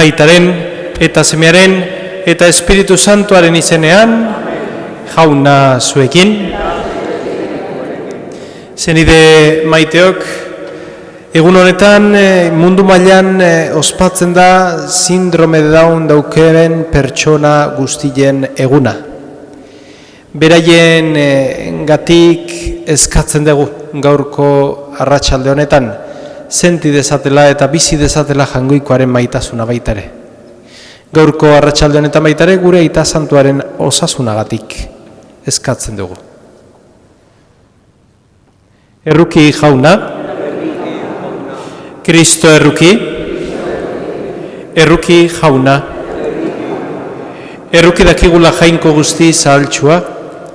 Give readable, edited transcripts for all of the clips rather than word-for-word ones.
Aitaren eta Semearen eta Espiritu Santuaren izenean, jauna zuekin. Zenide maiteok, egun honetan mundu mailan ospatzen da sindrome de Down daukeren pertsona guztien eguna. Beraien gatik eskatzen dugu gaurko arratsalde honetan, senti dezatela eta bizi dezatela Jaungoikoaren maitasuna baita ere. Gaurko arratsalde honetan baita ere gure Aita Santuaren osasunagatik eskatzen dugu. Erruki jauna, Kristo erruki, erruki jauna, erruki dakigula jainko guzti zahaltsua,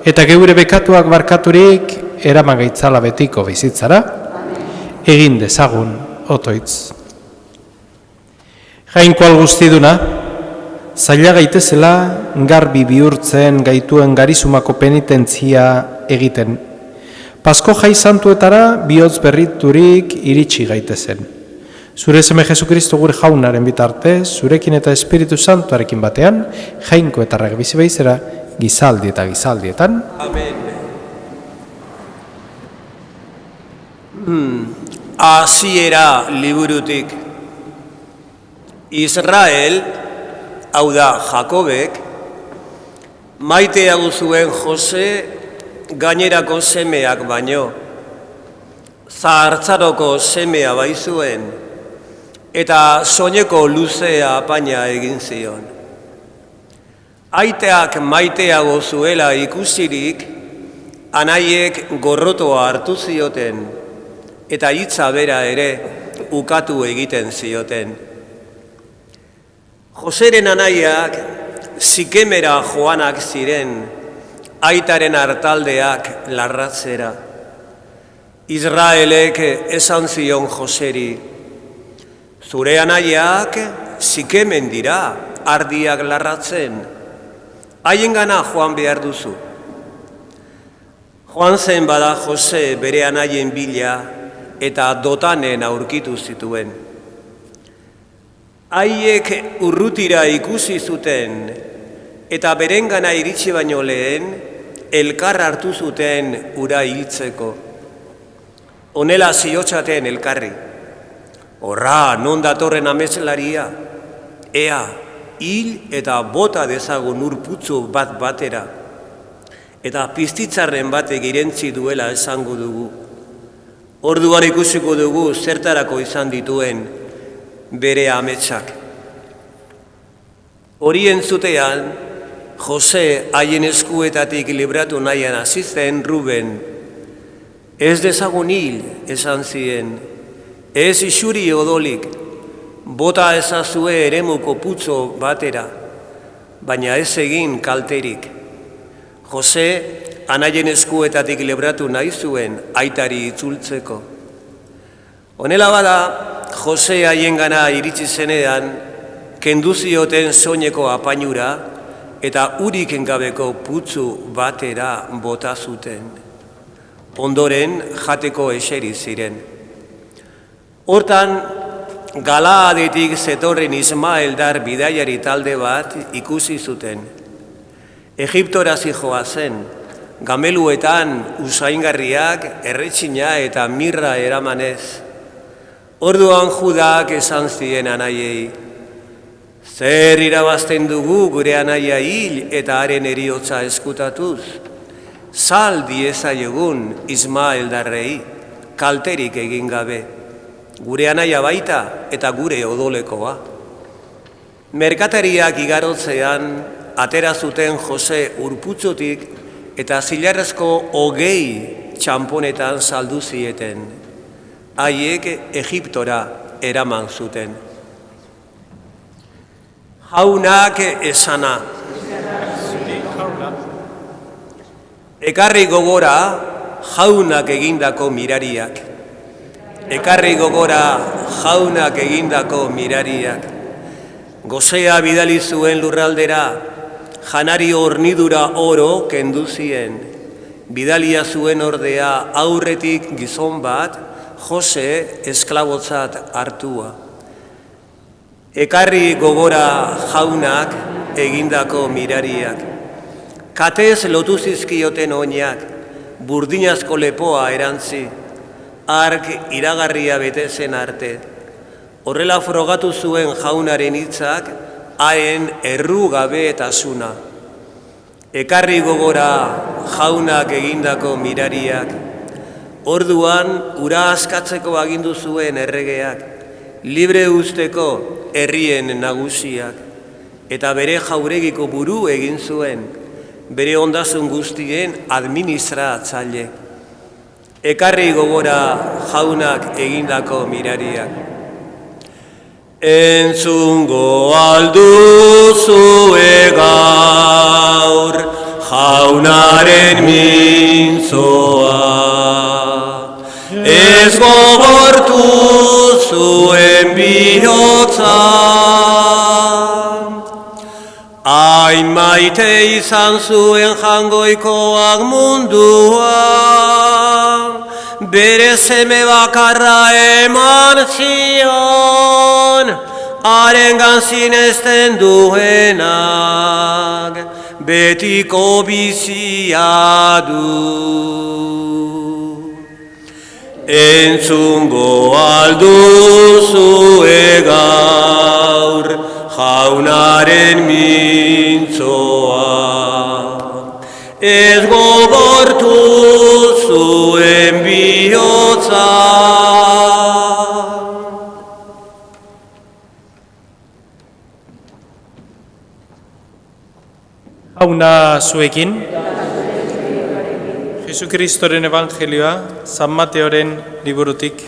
eta geure bekatuak barkaturik eraman gaitzala betiko bizitzara, egin dezagun otoitz. Jainko algustiduna, zaila gaitezela garbi bihurtzen gaituen garizumako penitentzia egiten. Pasko jai santuetara bihotz berriturik iritsi gaitezen. Zure Seme Jesukristo gure jaunaren bitartez, zurekin eta Espiritu Santuarekin batean, jainko eta bizi baizera, gizaldi eta gizaldietan. Amen. Hasiera liburutik. Israel, hau da Jakobek, maiteago zuen Jose gainerako semeak baino, zahartzaroko semea baizuen, eta soineko luzea apaina egin zion. Aiteak maiteago zuela ikusirik, anaiek gorrotoa hartu zioten, eta hitza bera ere ukatu egiten zioten. Joseren anaiak Sikemera joanak ziren, aitaren hartaldeak larratzera. Israelek esan zion Joseri, zure anaiak Sikemen dira, ardiak larratzen, haiengana joan behar duzu. Joan zen bada Jose bere anaien bila eta Dotanen aurkitu zituen. Haiek urrutira ikusi zuten eta berengana iritsi baino lehen elkar hartu zuten ura hiltzeko. Honela ziotxaten elkarri. Horra, non datorren ameslaria? Ea, hil eta bota dezagun urputzu bat batera. Eta piztitzarren batek irentzi duela esango dugu. Orduan ikusiko dugu zertarako izan dituen bere ametsak. Hori entzutean, Jose haien eskuetatik libratu nahian hasi zen Ruben. Ez dezagun hil, esan zien, ez isuri odolik, bota ezazue eremuko putzo batera, baina ez egin kalterik. Jose anaien eskuetatik libratu nahi zuen aitari itzultzeko. Honela bada, Jose haiengana iritsi zenean, kendu zioten soineko apainura eta urik engabeko putzu batera bota zuten. Ondoren jateko eseri ziren. Hortan, Galaadetik zetorren Ismaeldar bidaiari talde bat ikusi zuten. Egiptora zijoa zen, gameluetan usaingarriak, erretxina eta mirra eramanez. Orduan Judak esan zien anaiei, zer irabazten dugu gure anaia hil eta haren heriotza eskutatuz? Sal diezaiogun Ismaeldarrei, kalterik egin gabe, gure anaia baita eta gure odolekoa. Merkatariak igarotzean, atera zuten Jose urputzutik eta zilarrezko 20 txamponetan saldu zieten. Haiek Egiptora eraman zuten. Jaunak esana. Ekarri gogora jaunak egindako mirariak. Ekarri gogora jaunak egindako mirariak. Gosea bidali zuen lurraldera, janari hornidura oro kendu zien. Bidalia zuen ordea aurretik gizon bat, Jose esklabotzat hartua. Ekarri gogora jaunak egindako mirariak. Katez lotu zizkioten oinak, burdinazko lepoa erantzi, ark iragarria bete zen arte. Horrela frogatu zuen jaunaren hitzak, haen errugabetasuna. Ekarri gogora jaunak egindako mirariak. Orduan, ura askatzeko agindu zuen erregeak, libre usteko herrien nagusiak, eta bere jauregiko buru egin zuen, bere ondasun guztien administratzaile. Ekarri gogora jaunak egindako mirariak. Entzungo alduzue gaur jaunaren mintzoa, ez gogortu zuen bihotza. Hain maite izan zuen jangoikoak mundua, bere seme bakarra eman zion, harengan sinesten duenak, betiko bizia du. Entzungo alduzue gaur jaunaren mintzoa, ez gogortu zuen bihotza. Jauna zuekin. Jesukristoren evangelioa, San Mateoren liburutik.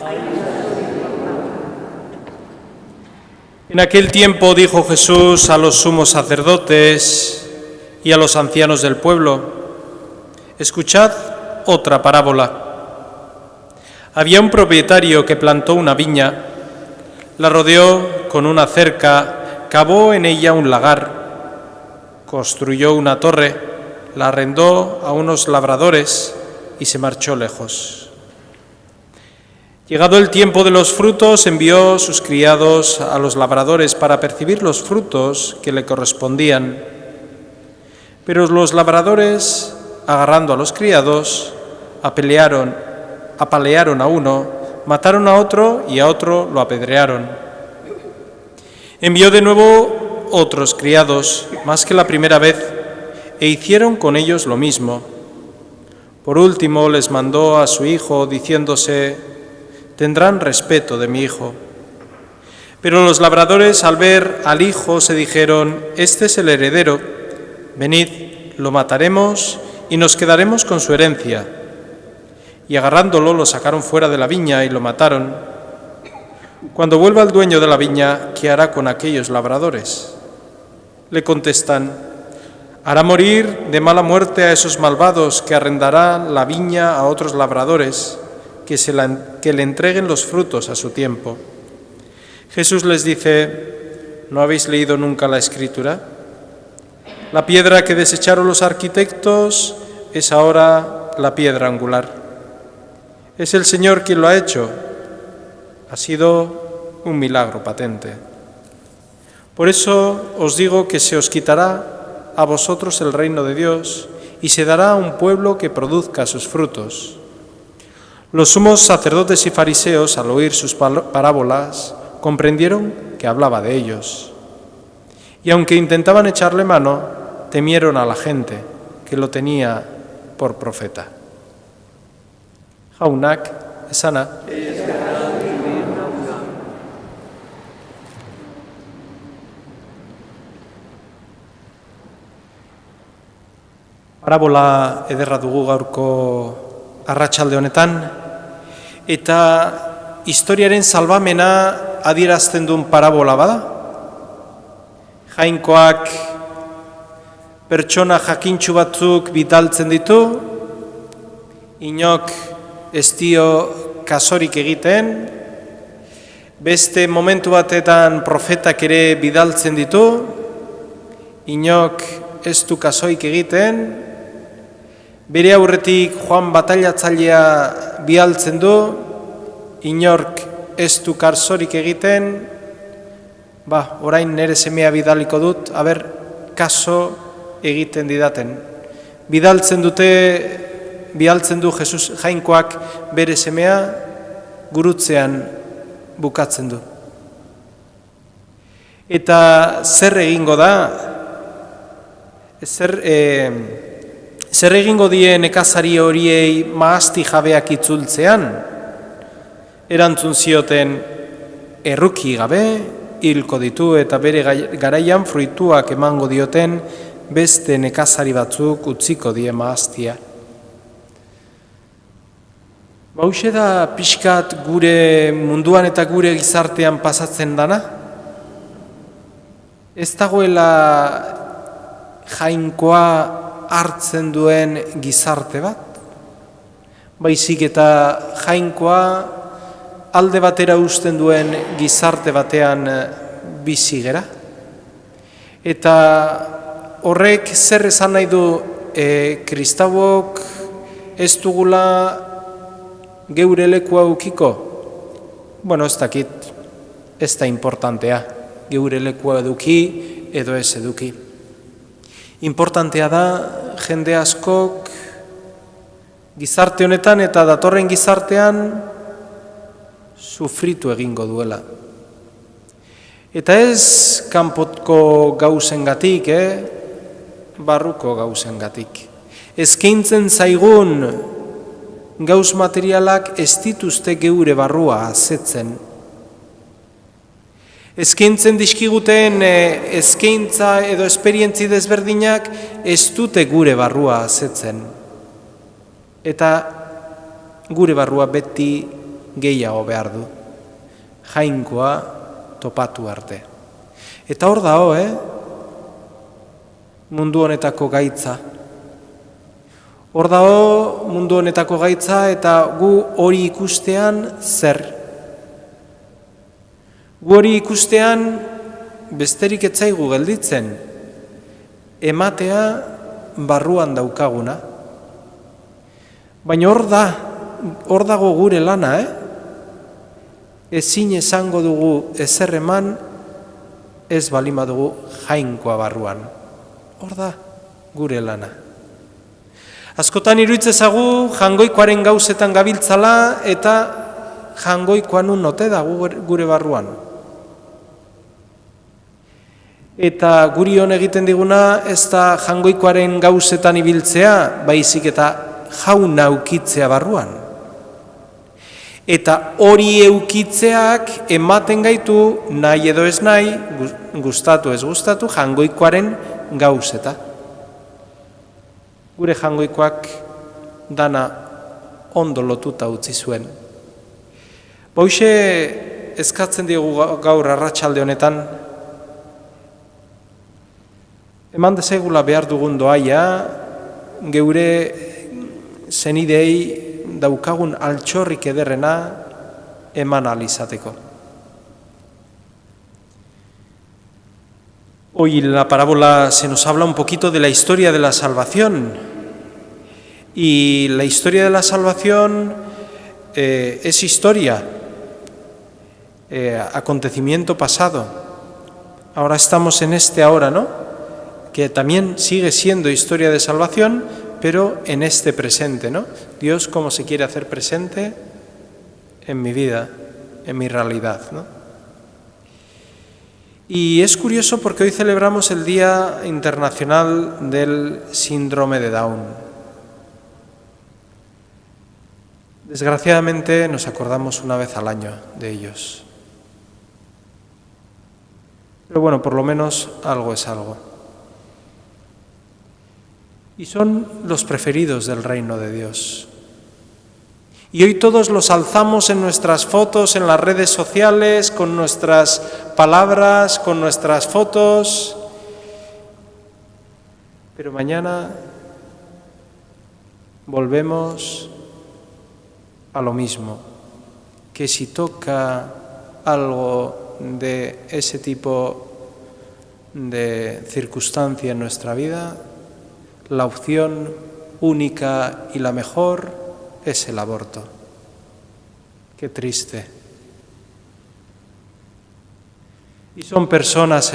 En aquel tiempo dijo Jesús a los sumos sacerdotes y a los ancianos del pueblo: escuchad otra parábola. Había un propietario que plantó una viña, la rodeó con una cerca, cavó en ella un lagar, construyó una torre, la arrendó a unos labradores y se marchó lejos. Llegado el tiempo de los frutos, envió sus criados a los labradores para percibir los frutos que le correspondían. Pero los labradores, agarrando a los criados, apalearon a uno, mataron a otro y a otro lo apedrearon. Envió de nuevo otros criados, más que la primera vez, e hicieron con ellos lo mismo. Por último les mandó a su hijo, diciéndose: tendrán respeto de mi hijo. Pero los labradores, al ver al hijo, se dijeron: este es el heredero, venid, lo mataremos y nos quedaremos con su herencia. Y agarrándolo, lo sacaron fuera de la viña y lo mataron. Cuando vuelva el dueño de la viña, ¿qué hará con aquellos labradores? Le contestan: hará morir de mala muerte a esos malvados, que arrendarán la viña a otros labradores, que le entreguen los frutos a su tiempo. Jesús les dice: ¿no habéis leído nunca la Escritura? La piedra que desecharon los arquitectos es ahora la piedra angular. Es el Señor quien lo ha hecho. Ha sido un milagro patente. Por eso os digo que se os quitará a vosotros el reino de Dios y se dará a un pueblo que produzca sus frutos. Los sumos sacerdotes y fariseos, al oír sus parábolas, comprendieron que hablaba de ellos. Y aunque intentaban echarle mano, temieron a la gente, que lo tenía por profeta. Jaunak esana. Parabola ederra dugu gaurko arratsalde honetan, eta historiaren salbamena adierazten duen parabola bada. Jainkoak pertsona jakintsu batzuk bidaltzen ditu, inok ez dio kasorik egiten, beste momentu batetan profetak ere bidaltzen ditu, inok ez du kasoik egiten, bere aurretik Joan batailatzailea bidaltzen du, inork ez du kasorik egiten, orain nire semea bidaliko dut, kaso egiten didaten. Bidaltzen du Jesus jainkoak bere semea, gurutzean bukatzen du. Eta zer egingo da? Zer egingo die nekazari horiei mahasti jabeak itzultzean? Erantzun zioten, erruki gabe, hilko ditu eta bere garaian fruituak emango dioten beste nekazari batzuk utziko die mahastia. Hauxe da pixkat gure munduan eta gure gizartean pasatzen dana? Ez dagoela jainkoa hartzen duen gizarte bat? Baizik eta jainkoa alde batera uzten duen gizarte batean bizi gera? Eta horrek zer esan nahi du kristauok ez dugula geure lekua ukiko? Ez dakit, ez da importantea, geure lekua eduki edo ez eduki. Importantea da jende askok gizarte honetan eta datorren gizartean sufritu egingo duela. Eta ez kanpoko gauzengatik, barruko gauzengatik. Eskaintzen zaigun gauz materialak ez dituzte geure barrua asetzen. Eskaintzen dizkiguten eskaintza edo esperientzi desberdinak ez dute gure barrua asetzen. Eta gure barrua beti gehiago behar du. Jainkoa topatu arte. Eta hor dago, mundu honetako gaitza. Hor dago mundu honetako gaitza eta gu hori ikustean zer? Gu hori ikustean besterik ez zaigu gelditzen, ematea barruan daukaguna. Baina hor dago gure lana, ezin esango dugu ezer eman ez balima dugu jainkoa barruan. Hor da gure lana. Askotan iruitzezagu jangoikoaren gauzetan gabiltzala eta jangoikoa nun ote da gure barruan. Eta guri hon egiten diguna ez da jangoikoaren gauzetan ibiltzea, baizik eta jauna ukitzea barruan. Eta hori eukitzeak ematen gaitu nahi edo ez nahi, gustatu ez gustatu, jangoikoaren gauzeta. Gure jangoikoak dana ondo lotuta utzi zuen. Hoxe eskatzen diegu gaur arratsalde honetan, eman dezagula behar dugun doaia, geure zenidei daukagun altxorrik ederrena eman ahal izateko. Hoy la parábola se nos habla un poquito de la historia de la salvación. Y la historia de la salvación es historia, acontecimiento pasado. Ahora estamos en este ahora, ¿no? Que también sigue siendo historia de salvación, pero en este presente, ¿no? Dios cómo se quiere hacer presente en mi vida, en mi realidad, ¿no? Y es curioso porque hoy celebramos el Día Internacional del Síndrome de Down. Desgraciadamente nos acordamos una vez al año de ellos. Pero bueno, por lo menos algo es algo. y son los preferidos del reino de Dios. Y hoy todos los alzamos en nuestras fotos, en las redes sociales, con nuestras palabras, con nuestras fotos. Pero mañana volvemos a lo mismo, que si toca algo de ese tipo de circunstancia en nuestra vida, la opción única y la mejor es el aborto. Qué triste. Y son personas,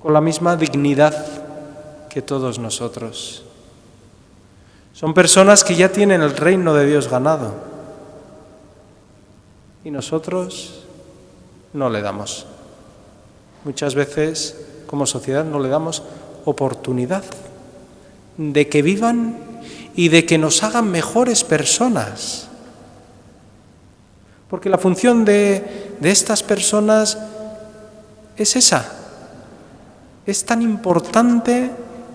con la misma dignidad que todos nosotros. Son personas que ya tienen el reino de Dios ganado. Y nosotros no le damos. Muchas veces, como sociedad, no le damos oportunidad de que vivan y de que nos hagan mejores personas. Porque la función de estas personas es esa. Es tan importante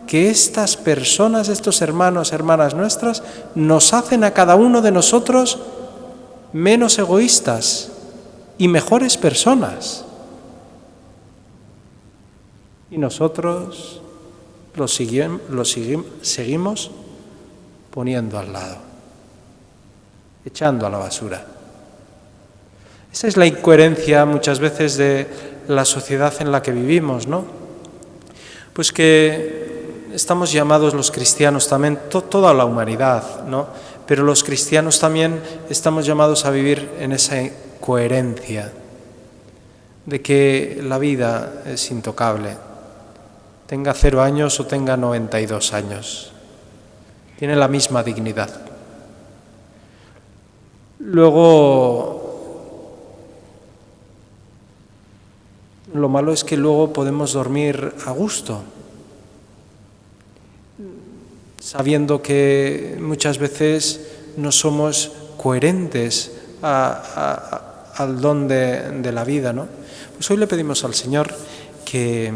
que estas personas, estos hermanos, hermanas nuestras, nos hacen a cada uno de nosotros menos egoístas y mejores personas. Y nosotros los seguimos poniendo al lado, echando a la basura. Esa es la incoherencia muchas veces de la sociedad en la que vivimos, ¿no? Pues que estamos llamados los cristianos también, toda la humanidad, ¿no? Pero los cristianos también estamos llamados a vivir en esa coherencia de que la vida es intocable. Tenga 0 años o tenga 92 años. Tiene la misma dignidad. Luego, lo malo es que luego podemos dormir a gusto, sabiendo que muchas veces no somos coherentes al don de la vida, ¿no? Pues hoy le pedimos al Señor que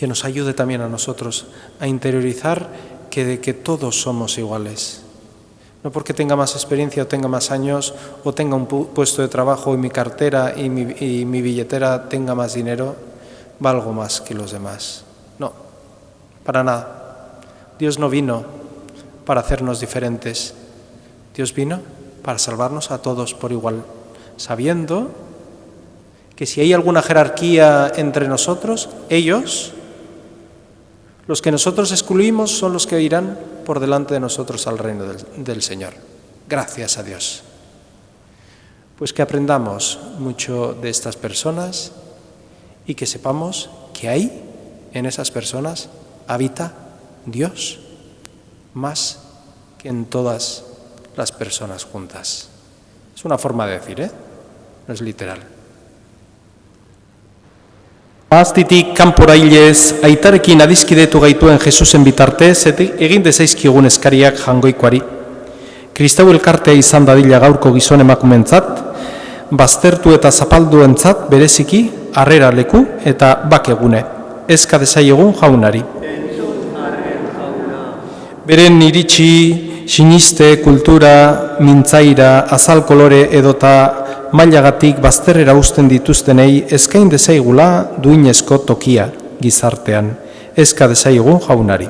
nos ayude también a nosotros a interiorizar que todos somos iguales. No porque tenga más experiencia o tenga más años o tenga un puesto de trabajo y mi cartera y mi billetera tenga más dinero, valgo más que los demás. No, para nada. Dios no vino para hacernos diferentes. Dios vino para salvarnos a todos por igual, sabiendo que si hay alguna jerarquía entre nosotros, ellos, los que nosotros excluimos, son los que irán por delante de nosotros al reino del Señor. Gracias a Dios. Pues que aprendamos mucho de estas personas y que sepamos que ahí, en esas personas, habita Dios más que en todas las personas juntas. Es una forma de decir, no es literal. Ahaztitik kanpora hilez, aitarekin adiskidetu gaituen Jesusen bitartez, egin dezaizkigun eskariak jangoikoari. Kristau elkartea izan dadila gaurko gizon emakumentzat, baztertu eta zapalduentzat bereziki, harrera leku eta bakegune. Eska dezaiegun jaunari. Beren iritsi, siniste, kultura, mintzaira, azal kolore edota mailagatik bazterrera uzten dituztenei eskain dezaigula duinezko tokia gizartean. Eska dezaiegun jaunari.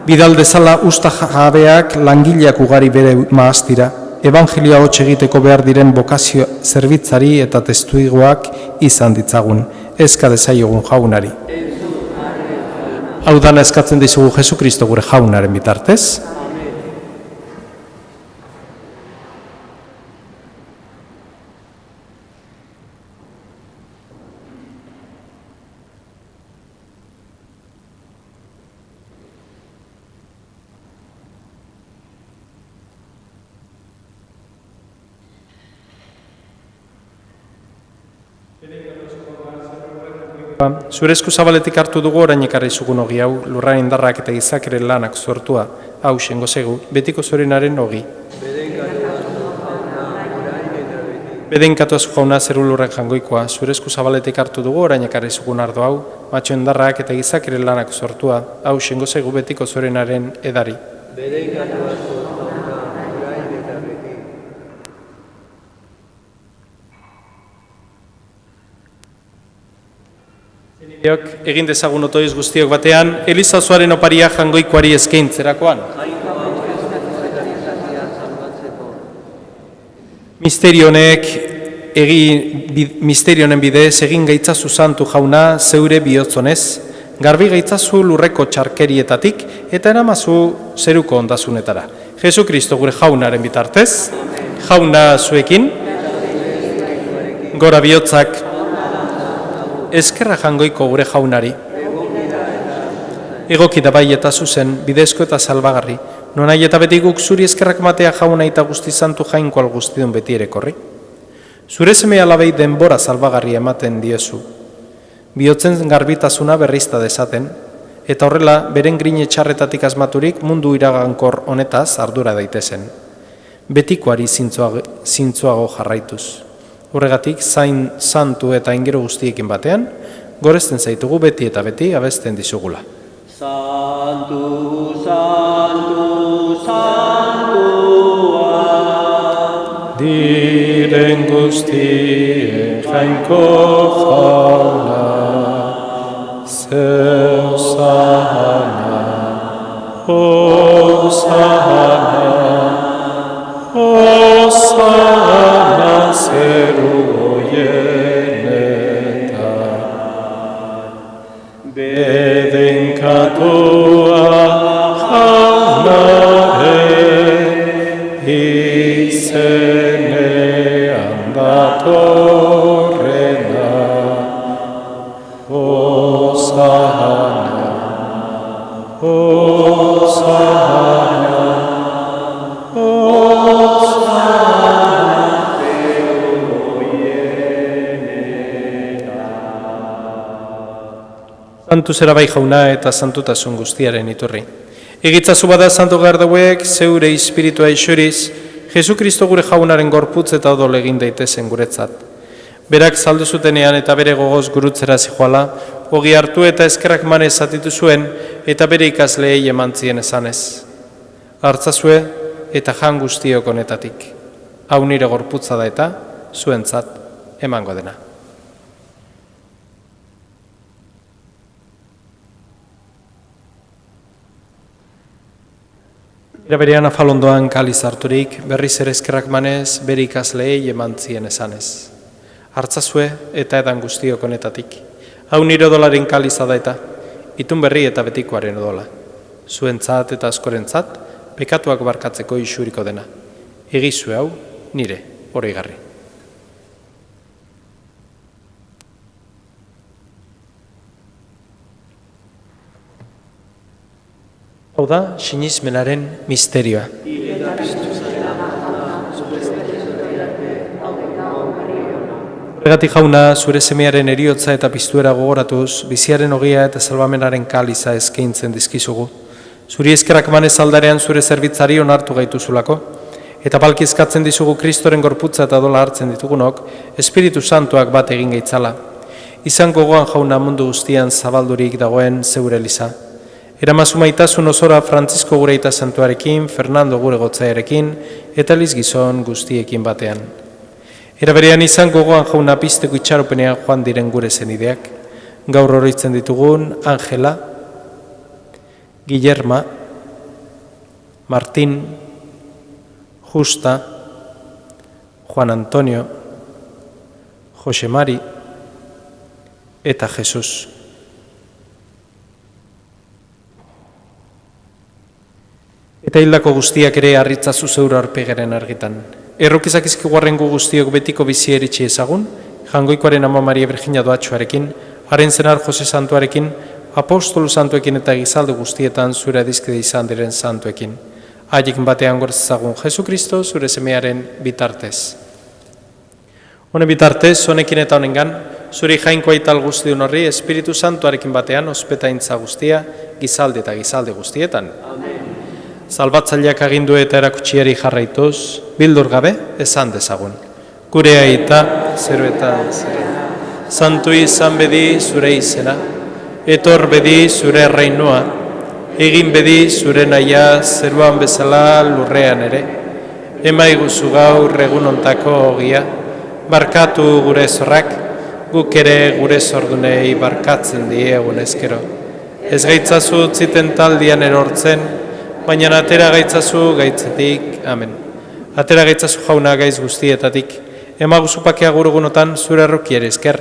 Bidal dezala usta jabeak langileak ugari bere maastira, evangelioa hots egiteko behar diren bokazio zerbitzari eta testuigoak izan ditzagun. Eska dezaiegun jaunari. Hau dana eskatzen dizugu Jesu Kristo gure jaunaren bitartez. Zure esku zabaletik hartu dugu orain ekarri zugun ogi hau, lurraren indarrak eta izakeren lanak sortua, hau xengo zegu, betiko zorenaren ogi. Bedenkatu azu jauna zeru lurren jangoikoa, zure esku zabaletik hartu dugu orain ekarri zugun ardo hau, matxo endarrak eta gizakire lanak sortua, hau xengo zaigu betiko zorenaren edari. Bedenkatu azu jauna, orain eta beti. Egin dezagun otoiz guztiok batean, Elizazuaren oparia jangoikoari eskaintzerakoan. Misterionen bidez egin gaitzazu santu jauna zeure bihotzonez, garbi gaitzazu lurreko txarkerietatik eta eramazu zeruko ondasunetara. Jesu Kristo gure jaunaren bitartez, jauna zuekin, gora bihotzak, eskerra jangoiko gure jaunari. Egoki da bai eta zuzen, bidezko eta salbagarri, nonai eta beti guk zuri eskerrak matea jauna eta guzti santu jainkoal guztidun beti ere korri. Zure seme alabei denbora salbagarri ematen diezu. Bihotzen garbitasuna berrizta dezaten, eta horrela beren grine txarretatik asmaturik mundu iragankor honetaz ardura daitezen. Betikoari zintzoago jarraituz. Horregatik, zain santu eta ingero guztiekin batean, goresten zaitugu beti eta beti abesten dizugula. Santu, santu, santua, diren guztien jainko jauna, zeu zahana, osana, osana zeru oienetan. Bedenkatua jaunaren izenean datorrena, osana, osana, osana zeru oienetan. Santu zera bai jauna eta santutasun guztiaren iturri. Egitzazu bada santu gardauek zeure espiritua isuriz, Jesu Kristo gure jaunaren gorputz eta odol egin daitezen guretzat. Berak saldu zutenean eta bere gogoz gurutzera zijoala, ogi hartu eta eskerrak manez zatitu zuen eta bere ikasleei emantzien esanez. Hartzazue eta jan guztiok honetatik. Hau nire gorputza da eta zuentzat emango dena. Era berean afalondoan kaliz harturik, berriz ere eskerrak manez, bere ikasleei emantzien esanez. Hartzazue eta edan guztiok honetatik. Hau nire odolaren kaliza da eta, itun berri eta betikoaren odola. Zuentzat eta askorentzat, pekatuak barkatzeko isuriko dena. Egizue hau, nire, oroigarri. Hau da, sinismenaren misterioa. Horregatik jauna, zure semearen eriotza eta piztuera gogoratuz, biziaren ogia eta salbamenaren kaliza eskaintzen dizkizugu. Zuri eskerrak manez aldarean zure zerbitzari onartu gaituzulako, eta balkizkatzen dizugu Kristoren gorputza eta dola hartzen ditugunok, Espiritu Santuak bat egin gaitzala. Izan gogoan jauna mundu guztian zabaldurik dagoen zeure eliza. Eramazu maitasun osora Frantzisko gure aita santuarekin, Fernando gure gotzaiarekin, eta Eliz gizon guztiekin batean. Era berean izan gogoan jauna pizteko itxaropenean joan diren gure zenideak, gaur oroitzen ditugun Angela, Guillerma, Martín, Justa, Juan Antonio, Jose Mari eta Jesus. Eta hildako guztiak ere harritzazu zeuro arpegaren argitan. Errokizak izkiguarrengu guztiok betiko bizi eritxe ezagun, jangoikoaren ama Maria Virginia doatxoarekin, haren zenar Jose Santuarekin, apostolu santuekin eta gizaldu guztietan zure adizkide izan diren santuekin. Haiek batean gortzagun Jesu Kristo zure semearen bitartez. Honen bitartez, honekin eta honengan, zuri jainkoa ital guztiun horri, Espiritu Santuarekin batean, ospetaintza guztia, gizalde eta gizalde guztietan. Amen. Salbatzaileak agindu eta erakutsiari jarraituz, bildur gabe, esan dezagun. gure aita, zeruetan zera. Santu izan bedi zure izena, etor bedi zure reinua, egin bedi zure naia zeruan bezala lurrean ere. Emaiguzu gaur egun ontako ogia, barkatu gure zorrak, guk ere gure zordunei barkatzen diegun ezkero. Ez gaitzazu utziten taldian erortzen, baina atera gaitzazu gaitzetik, amen. Atera gaitzazu jauna gaiz guztietatik, emaguzu pakea gurugunotan zure errokiere esker,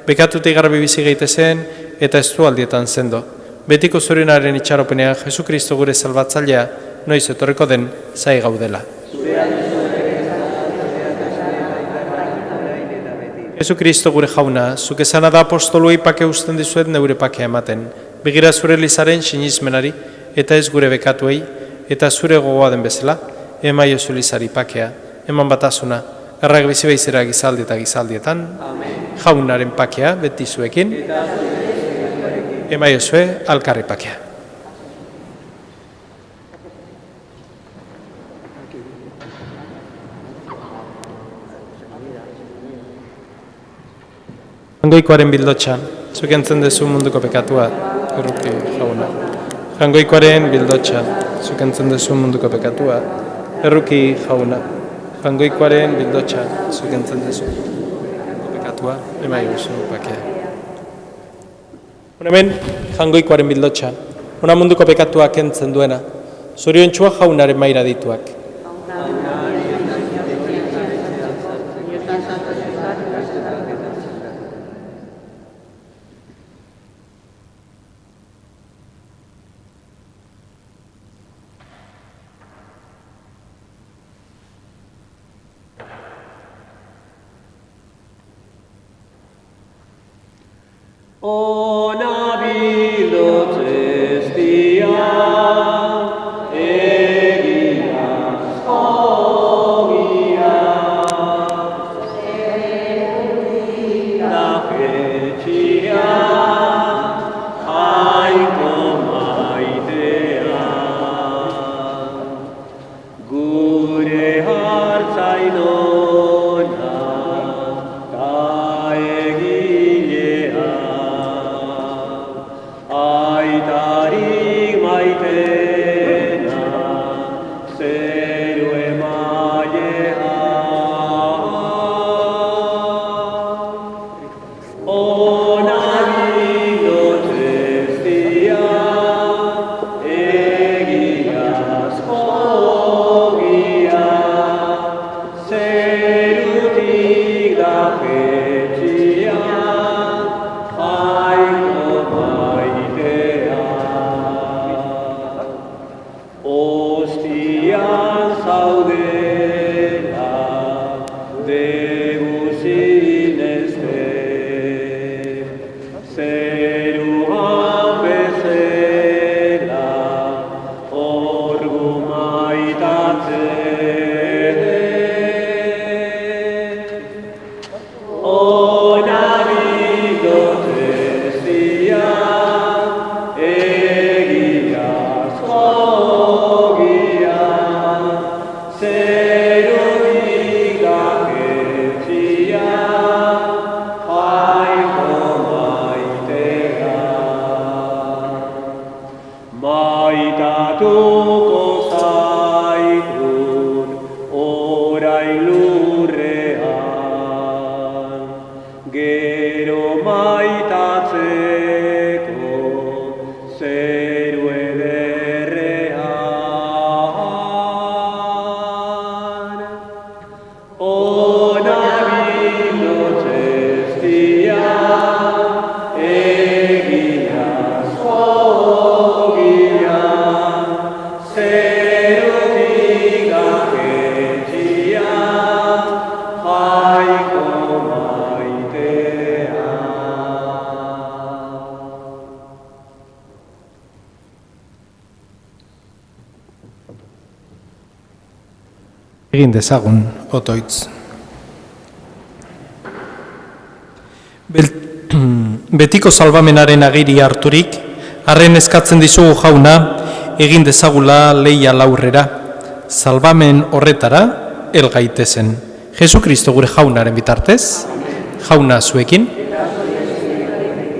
bekatutik garbi bizi gaitezen eta ez du aldietan zendo. Betiko zurenaren itxaropenean Jesukristo gure salbatzailea, noiz etorriko den zai gaudela. Jesukristo gure jauna, zuk esana da apostoluei pake usten dizuet neure pakea ematen. Begira zure lizaren sinismenari eta ez gure bekatuei eta zure gogoa den bezala, ema jozu lizari pakea, eman batasuna, garrak bizi behizera gizaldi eta gizaldietan, jaunaren pakea beti zuekin, ema jozue alkarri pakea. Jangoikoaren bildotxa, zuk entzen dezu munduko pekatua, erruki jauna. Jangoikoaren bildotxa, zuk entzen dezu munduko pekatua, erruki jauna. Jangoikoaren bildotxa, zuk entzen dezu munduko pekatua, emai guzu pakea. Hemen, jangoikoaren bildotxa, ona munduko pekatua kentzen duena, zorion txua jaunaren maira dituak. Ona bilotzez dia, egiazko gira, da jetxia, jaiko maitea, gure hartzainona, da egilea. Aitarik maitena, zeru emailea. Ona bilotzez dia, egiazko ogia, zerutik da jetxia, jaiko maitea. Ostian zaudela, deguzin ezte, zeruan bezela, orgu maitatzen. Ona bilotzez dia, egiazko ogia, zerutik da jetxia, jaiko maitea. Maitatuko zaitun orain lurrean, gero maitatzeko zeru ederrean. Ona bilotzez dia, egiazko ogia, zerutik da jetxia, jaiko maitea. Egin dezagun, otoitz. Betiko salvamenaren agiri harturik, arren eskatzen dizugu jauna, egin dezagula leia laurrera, salvamen horretara, el gaitezen. Jesu Kristo gure jaunaren bitartez, jauna zuekin,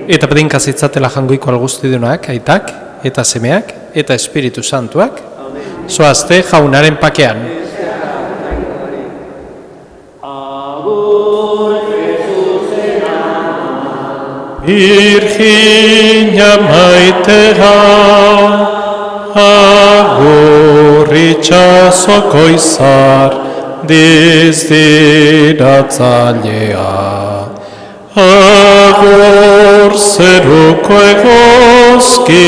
eta pedinka zitzatela jangoiko alguztidunak, aitak, eta semeak, eta Espiritu Santuak, zoazte jaunaren pakean. Virginia maitea, agur itxasoko izar, dizdiratzailea. Agur zeruko egozki,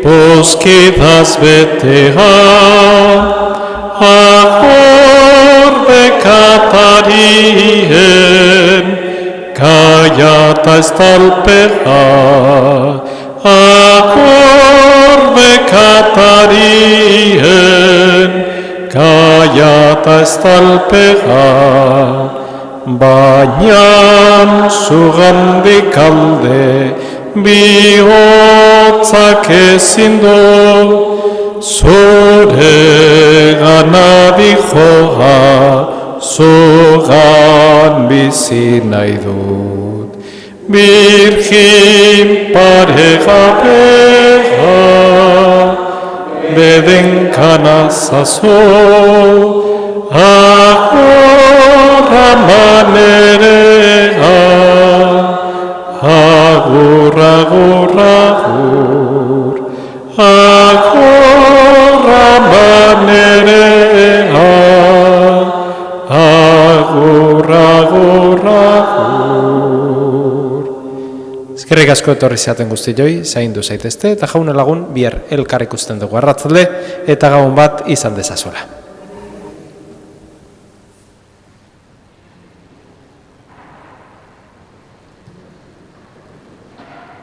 poskidaz betea. Agur bekatarien, gaia eta estalpea. Agur bekatarien, gaia eta estalpea. Baina zugandik alde bihotzak ezin du, zure gana dijoa, zugan bizi nahi dut. Virgin paregabea, bedenkana zazo, manerea, agur, agur, agur, agur, manerea, agur, agur, agur. Eskerrik asko etorri zaten guztioi, zaindu zaitezte, eta jauna lagun bihar elkar ikusten dugu arratzalde, eta gabon bat izan dezazuela.